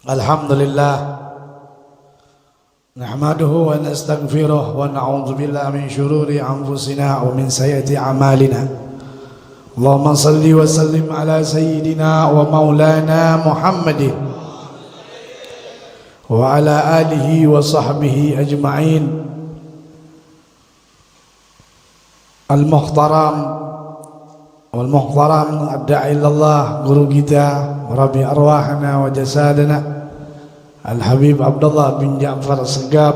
Alhamdulillah nahmaduhu wa nastaghfiruh wa na'udzu billahi min syururi anfusina wa min sayyiati a'malina. Allahumma salli wa sallim ala sayyidina wa maulana Muhammadin wa ala alihi wa sahbihi ajma'in. Al-muhtaram wal muhtaram ad-da'i ilallah, guru kita Rabbi arwahana wa jasadana Al-Habib Abdullah bin Ja'far Assegaf.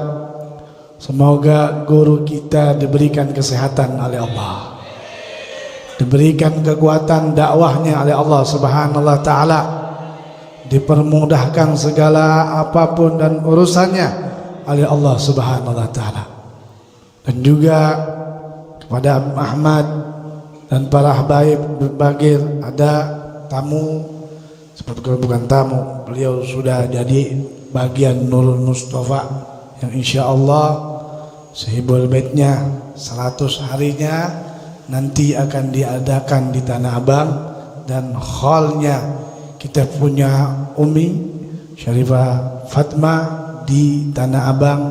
Semoga guru kita diberikan kesehatan oleh Allah, diberikan kekuatan dakwahnya oleh Allah Subhanahu wa ta'ala, dipermudahkan segala apapun dan urusannya oleh Allah Subhanahu wa ta'ala. Dan juga kepada Ahmad dan para habaib berbagir, ada tamu seperti bukan tamu, beliau sudah jadi bagian Nurul Mustafa yang insya Allah sehibul baitnya 100 harinya nanti akan diadakan di Tanah Abang, dan hallnya kita punya Umi Syarifah Fatma di Tanah Abang,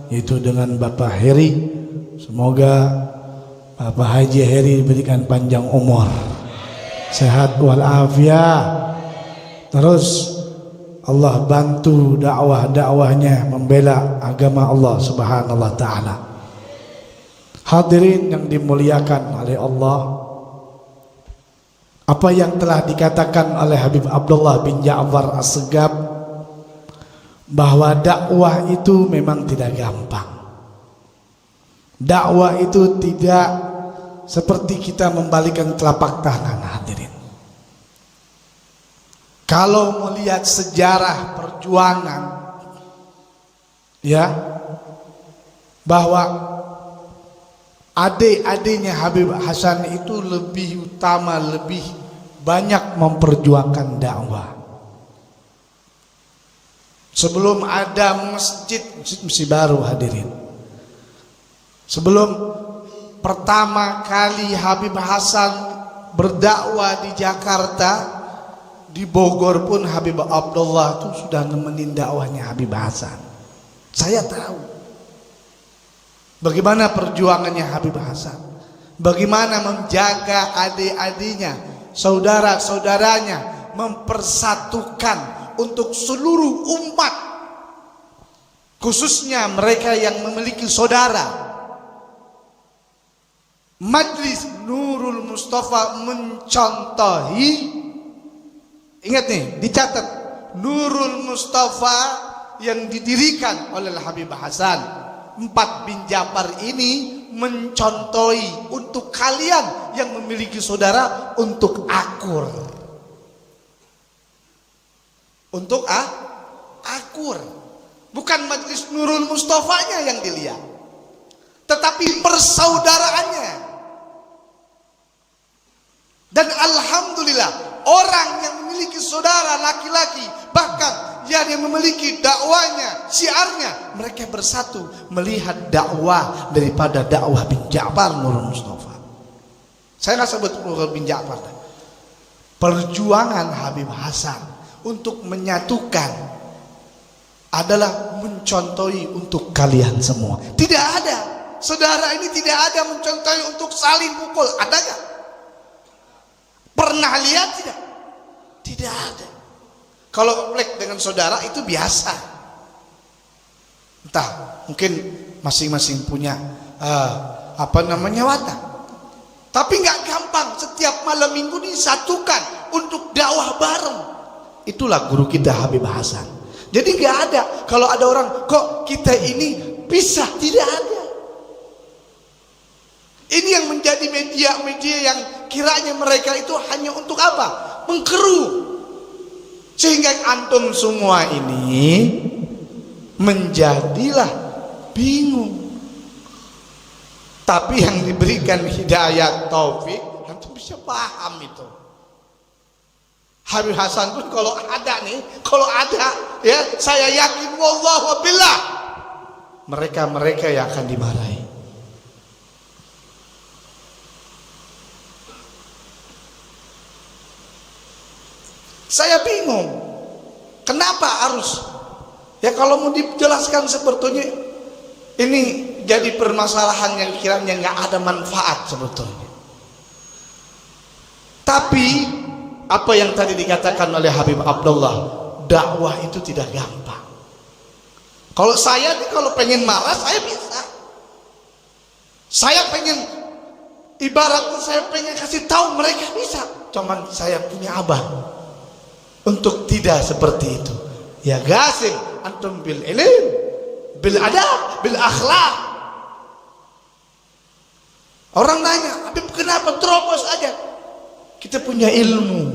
yaitu dengan Bapak Heri. Semoga Bapak Haji Heri diberikan panjang umur, sehat walafiat. Terus Allah bantu dakwahnya membela agama Allah Subhanahu wa ta'ala. Hadirin yang dimuliakan oleh Allah, apa yang telah dikatakan oleh Habib Abdullah bin Ja'far Assegaf, bahwa dakwah itu memang tidak gampang. Dakwah itu tidak seperti kita membalikan telapak tangan. Hadirin, kalau melihat sejarah perjuangan, ya, bahwa adik-adiknya Habib Hasan itu lebih utama, lebih banyak memperjuangkan dakwah. Sebelum ada masjid baru, hadirin, sebelum pertama kali Habib Hasan berdakwah di Jakarta, di Bogor pun Habib Abdullah itu sudah nemenin dakwahnya Habib Hasan. Saya tahu bagaimana perjuangannya Habib Hasan, bagaimana menjaga adik-adiknya, saudara-saudaranya, mempersatukan untuk seluruh umat, khususnya mereka yang memiliki saudara. Majlis Nurul Mustafa mencontohi, ingat nih, dicatat, Nurul Mustafa yang didirikan oleh Habib Hasan 4 bin Ja'far ini mencontohi untuk kalian yang memiliki saudara untuk akur, untuk akur. Bukan majlis Nurul Mustafanya yang dilihat, tetapi persaudaraannya. Dan alhamdulillah, orang yang memiliki saudara laki-laki, bahkan yang memiliki dakwanya, syiarnya, mereka bersatu melihat dakwah daripada dakwah bin Ja'far Nurul Mustafa. Saya nggak sebut Nurul bin Ja'far. Perjuangan Habib Hasan untuk menyatukan adalah mencontohi untuk kalian semua. Tidak ada, saudara ini tidak ada mencontohi untuk saling pukul. Ada nggak? Pernah lihat tidak? Tidak ada. Kalau konflik dengan saudara itu biasa. Entah, mungkin masing-masing punya watak. Tapi nggak gampang setiap malam minggu disatukan untuk dakwah bareng. Itulah guru kita Habib Hasan. Jadi nggak ada. Kalau ada orang kok kita ini pisah, tidak ada. Ini yang menjadi media-media yang kiranya mereka itu hanya untuk apa? Mengkeruh. Sehingga antum semua ini menjadilah bingung. Tapi yang diberikan hidayah taufik, antum bisa paham itu. Habib Hasan pun kalau ada, ya, saya yakin wallahu billah, mereka yang akan dimarahi. Saya bingung, kenapa harus, ya kalau mau dijelaskan sebetulnya ini jadi permasalahan yang kiranya nggak ada manfaat sebetulnya. Tapi apa yang tadi dikatakan oleh Habib Abdullah, dakwah itu tidak gampang. Kalau saya nih, kalau pengen malas saya bisa. Saya pengen, ibaratnya saya pengen kasih tahu mereka bisa. Cuman saya punya abang untuk tidak seperti itu. Ya gasim antum bil ilm, bil adab, bil akhlak. Orang nanya, Habib kenapa terobos aja? Kita punya ilmu,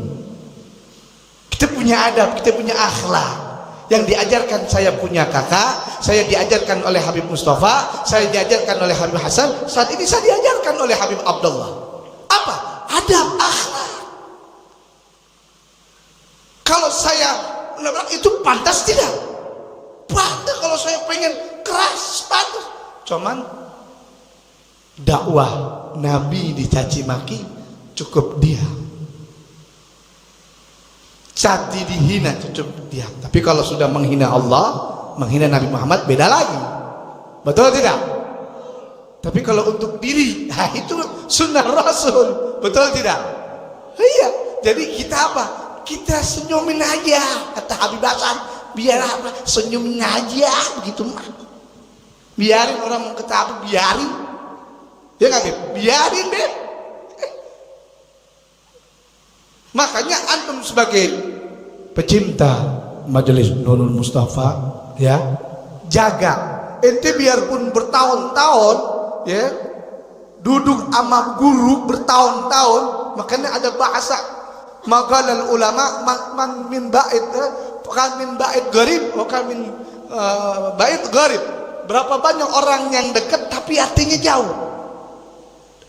kita punya adab, kita punya akhlak. Yang diajarkan, saya punya kakak, saya diajarkan oleh Habib Mustafa, saya diajarkan oleh Habib Hasan, saat ini saya diajarkan oleh Habib Abdullah. Apa? Adab, akhlak. Kalau saya menabrak itu pantas tidak? Pantas. Kalau saya pengen keras, pantas. Cuman dakwah Nabi dicaci maki, cukup diam. Cati dihina, cukup diam. Tapi kalau sudah menghina Allah, menghina Nabi Muhammad, beda lagi. Betul tidak? Tapi kalau untuk diri, nah itu sunnah Rasul. Betul tidak? Iya. Jadi kita apa? Kita senyumin aja, kata Habib Hasan. Biar apa? Senyumin aja, begitu mah. Biarin orang mau ketawa, biarin. Ya nggak, Beb? Biarin, Beb. Makanya antum sebagai pecinta Majelis Nurul Mustafa, ya, jaga. Ente biarpun bertahun-tahun, ya, duduk sama guru bertahun-tahun. Makanya ada bahasa maqalal ulama man min bait, kan min bait gharib, bukan min bait gharib. Berapa banyak orang yang dekat tapi hatinya jauh.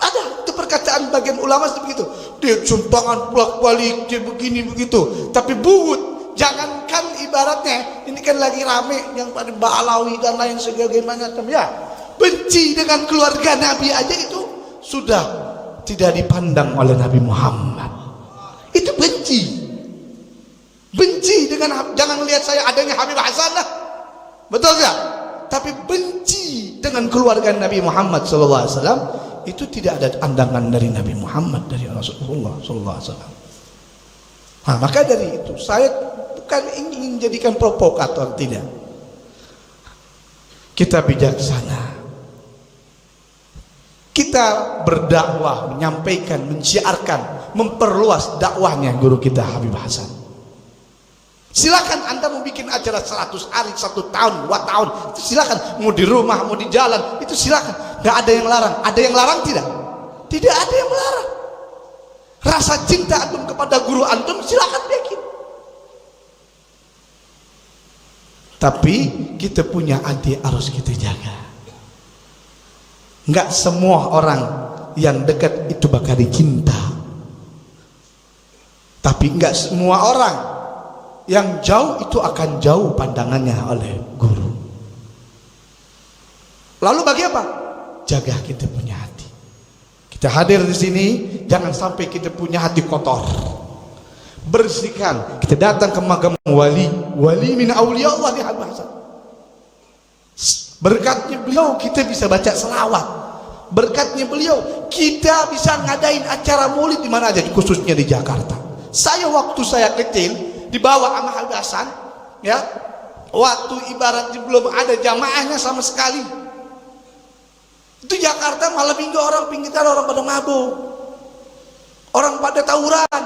Ada itu perkataan bagian ulama seperti itu. Dia sumbangan bolak-balik, dia begini begitu. Tapi buut, jangankan ibaratnya ini kan lagi rame yang pada Ba'alawi dan lain sebagainya, ya. Benci dengan keluarga Nabi aja itu sudah tidak dipandang oleh Nabi Muhammad. Itu benci. Benci dengan, jangan lihat saya adanya Habib Hasan lah. Betul enggak? Tapi benci dengan keluarga Nabi Muhammad sallallahu alaihi wasallam. Itu tidak ada pandangan dari Nabi Muhammad, dari Rasulullah SAW. Nah, maka dari itu saya bukan ingin menjadikan provokator, tidak. Kita bijaksana. Kita berdakwah, menyampaikan, menyiarkan, memperluas dakwahnya guru kita Habib Hasan. Silakan Anda mau bikin acara 100 hari, 1 tahun, 2 tahun, itu silakan. Mau di rumah, mau di jalan, itu silakan. Gak ada yang larang. Ada yang larang tidak? Tidak ada yang melarang. Rasa cinta antum kepada guru antum silakan bikin. Tapi kita punya hati harus kita jaga. Gak semua orang yang dekat itu bakal dicinta. Tapi gak semua orang yang jauh itu akan jauh pandangannya oleh guru. Lalu bagi apa? Jaga kita punya hati. Kita hadir di sini, jangan sampai kita punya hati kotor. Bersihkan. Kita datang ke makam wali min auliya Allah di Habib Hasan. Berkatnya beliau kita bisa baca selawat. Berkatnya beliau kita bisa ngadain acara maulid di mana aja, khususnya di Jakarta. Saya waktu saya kecil dibawa sama Habib Hasan, ya, waktu ibaratnya belum ada jamaahnya sama sekali. Itu Jakarta malam minggu orang pinggiran, orang pada mabuk, orang pada tawuran.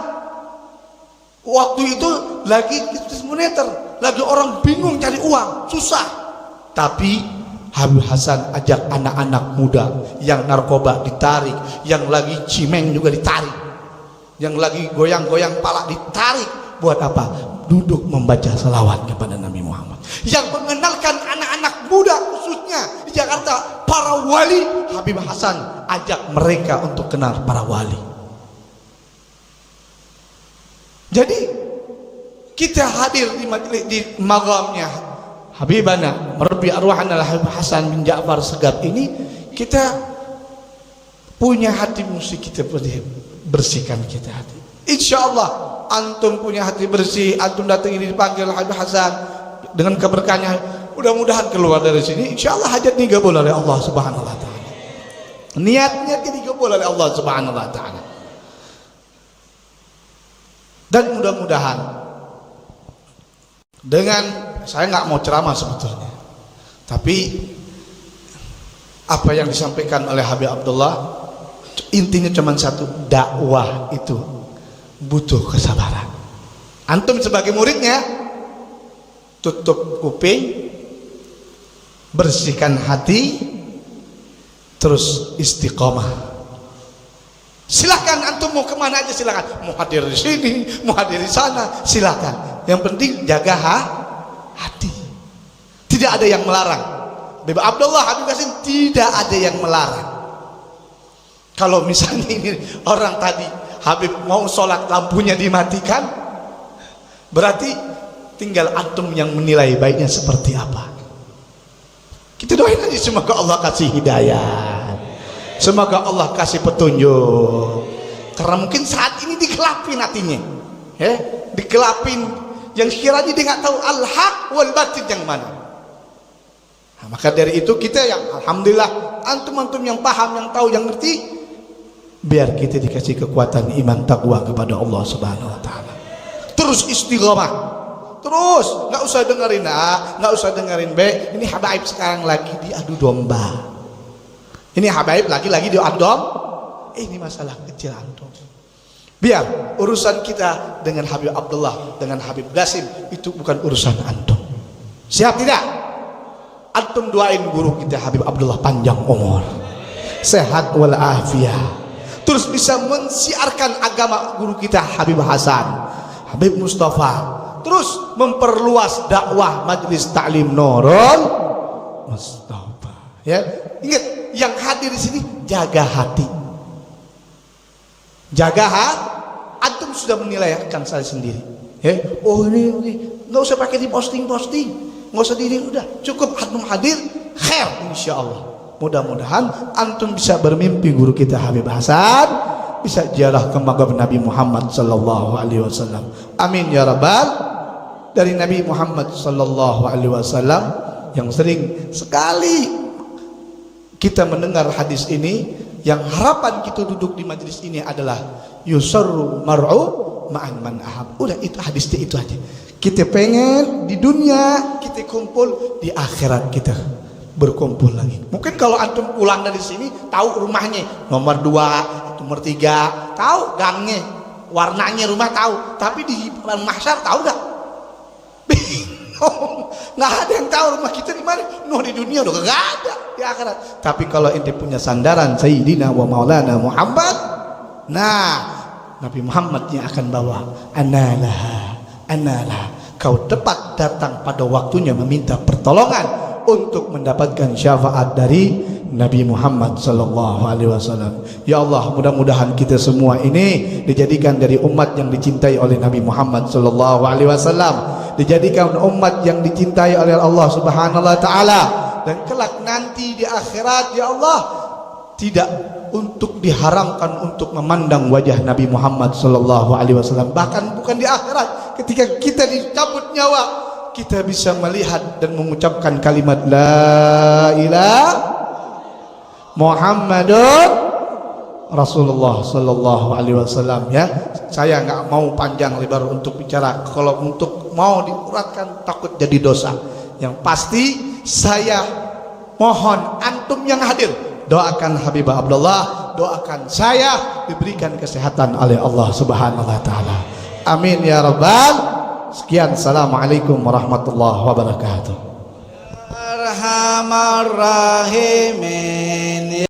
Waktu itu lagi moneter, lagi orang bingung cari uang, susah. Tapi Habib Hasan ajak anak-anak muda yang narkoba ditarik, yang lagi cimeng juga ditarik, yang lagi goyang-goyang pala ditarik. Buat apa? Duduk membaca selawat kepada Nabi Muhammad. Yang mengenalkan anak-anak muda khususnya di Jakarta para wali, Habib Hasan ajak mereka untuk kenal para wali. Jadi kita hadir di magamnya Habibana Rabbi Arwahana Habib Hasan bin Ja'far Segaf ini, kita punya hati musik, kita bersihkan kita hati. Insya Allah antum punya hati bersih, antum datang ini dipanggil Habib Hasan dengan keberkahannya, mudah-mudahan keluar dari sini insyaallah hajat digabul oleh Allah Subhanahu wa taala. Niatnya digabul oleh Allah Subhanahu wa taala. Dan mudah-mudahan dengan, saya nggak mau ceramah sebetulnya, tapi apa yang disampaikan oleh Habib Abdullah intinya cuma satu, dakwah itu butuh kesabaran. Antum sebagai muridnya, tutup kuping, bersihkan hati, terus istiqomah. Silahkan antum mau kemana aja silahkan, mau hadir di sini, mau hadir di sana, silahkan. Yang penting jaga hati. Tidak ada yang melarang. Habib Abdullah, Habib Qasim tidak ada yang melarang. Kalau misalnya ini orang tadi Habib mau sholat lampunya dimatikan, berarti tinggal antum yang menilai baiknya seperti apa. Kita doain aja semoga Allah kasih hidayah, semoga Allah kasih petunjuk. Karena mungkin saat ini digelapin hatinya, ya, digelapin, yang sekiranya dia nggak tahu al-haq wal batil yang mana. Nah, maka dari itu kita yang alhamdulillah antum-antum yang paham, yang tahu, yang ngerti, biar kita dikasih kekuatan iman takwa kepada Allah Subhanahu wa taala. Terus istiqomah. Terus nggak usah dengerin A, nggak usah dengerin B. Ini habaib sekarang lagi diadu domba. Ini habaib lagi diadu domba. Ini masalah kecil antum. Biar urusan kita dengan Habib Abdullah, dengan Habib Qasim itu bukan urusan antum. Siap tidak? Antum doain guru kita Habib Abdullah panjang umur, sehat walafiat, terus bisa mensiarkan agama guru kita Habib Hasan, Habib Mustafa, terus memperluas dakwah Majelis Ta'lim Nurul Mustafa. Ya, ingat yang hadir di sini jaga hati, jaga hati. Antum sudah menilai akan saya sendiri. Ya, oh ini nggak usah pakai di posting, nggak usah udah cukup antum hadir, khair insyaallah. Mudah-mudahan antum bisa bermimpi guru kita Habib Hasan, bisa ziarah ke makam Nabi Muhammad sallallahu alaihi wasallam. Amin ya rabbal. Dari Nabi Muhammad sallallahu alaihi wasallam yang sering sekali kita mendengar hadis ini, yang harapan kita duduk di majelis ini adalah yusarru mar'u ma'an man ahab. Udah itu hadisnya itu aja. Kita pengen di dunia kita kumpul, di akhirat kita berkumpul lagi. Mungkin kalau antum pulang dari sini tahu rumahnya nomor 2, nomor 3, tahu gangnya, warnanya rumah tahu, tapi di mahsyar tahu gak? Bingung, nggak ada yang tahu rumah kita di mana. Di dunia udah gak ada, di akhirat. Tapi kalau ente punya sandaran Sayyidina wa Maulana Muhammad, nah Nabi Muhammad yang akan bawa analah, kau tepat datang pada waktunya meminta pertolongan untuk mendapatkan syafaat dari Nabi Muhammad sallallahu alaihi wasallam. Ya Allah, mudah-mudahan kita semua ini dijadikan dari umat yang dicintai oleh Nabi Muhammad sallallahu alaihi wasallam, dijadikan umat yang dicintai oleh Allah Subhanahu wa taala, dan kelak nanti di akhirat ya Allah tidak untuk diharamkan untuk memandang wajah Nabi Muhammad sallallahu alaihi wasallam. Bahkan bukan di akhirat, ketika kita dicabut nyawa, kita bisa melihat dan mengucapkan kalimat la ilaha Muhammadun Rasulullah sallallahu alaihi wasallam. Ya, saya nggak mau panjang lebar untuk bicara. Kalau untuk mau diuratkan takut jadi dosa. Yang pasti saya mohon antum yang hadir doakan Habib Abdullah, doakan saya diberikan kesehatan oleh Allah Subhanahu wa taala. Amin ya rabbal. Sekian, assalamualaikum warahmatullahi wabarakatuh. Arhamar rahimin.